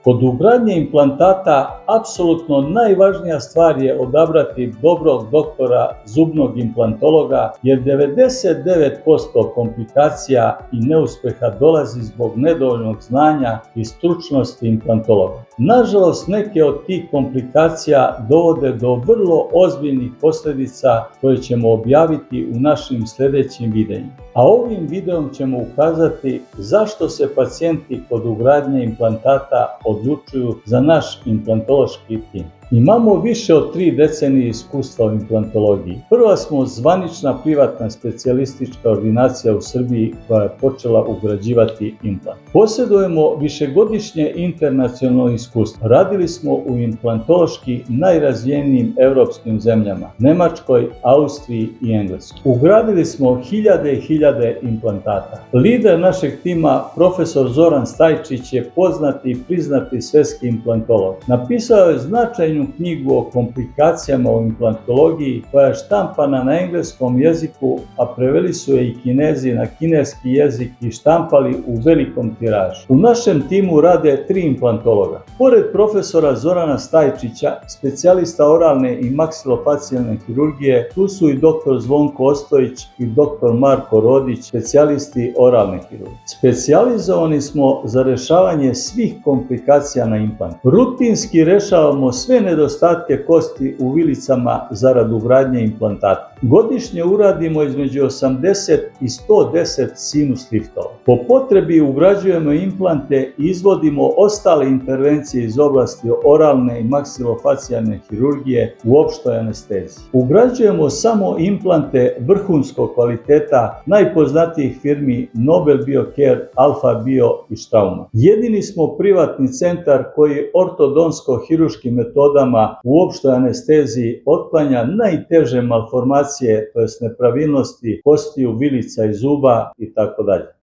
Kod ugradnje implantata apsolutno najvažnija stvar je odabrati dobrog doktora, zubnog implantologa, jer 99% komplikacija i neuspeha dolazi zbog nedovoljnog znanja i stručnosti implantologa. Nažalost, neke od tih komplikacija dovode do vrlo ozbiljnih posljedica koje ćemo objaviti u našim sljedećim videima. A ovim videom ćemo ukazati zašto se pacijenti kod ugradnje implantata odlučuju za naš implantološki tim. Imamo više od 3 decenije iskustva u implantologiji. Prva smo zvanična privatna specijalistička ordinacija u Srbiji koja je počela ugrađivati implant. Posjedujemo višegodišnje internacionalno iskustvo. Radili smo u implantološki najrazvijenijim europskim zemljama, Nemačkoj, Austriji i Engleskoj. Ugradili smo hiljade i hiljade implantata. Lider našeg tima, profesor Zoran Stajčić, je poznati i priznati svetski implantolog. Napisao je značajnu knjigu o komplikacijama u implantologiji koja je štampana na engleskom jeziku, a preveli su je i Kinezi na kineski jezik i štampali u velikom tiražu. U našem timu rade 3 implantologa. Pored profesora Zorana Stajčića, specijalista oralne i maksilofacijalne hirurgije, tu su i dr. Zvonko Ostojić i dr. Marko Rodić, specijalisti oralne hirurgije. Specijalizovani smo za rešavanje svih komplikacija na implant. Rutinski rešavamo sve nedostatke kosti u vilicama zarad ugradnje implantata. Godišnje uradimo između 80 i 110 sinus liftova. Po potrebi ugrađujemo implante i izvodimo ostale intervencije iz oblasti oralne i maksilofacijalne hirurgije u opštoj anesteziji. Ugrađujemo samo implante vrhunskog kvaliteta najpoznatijih firmi Nobel Biocare, Alfa Bio i Strauma. Jedini smo privatni centar koji ortodonsko-hiruškim metodama u opštoj anesteziji otklanja najteže malformacije, to jest nepravilnosti kostiju, vilica i zuba itd.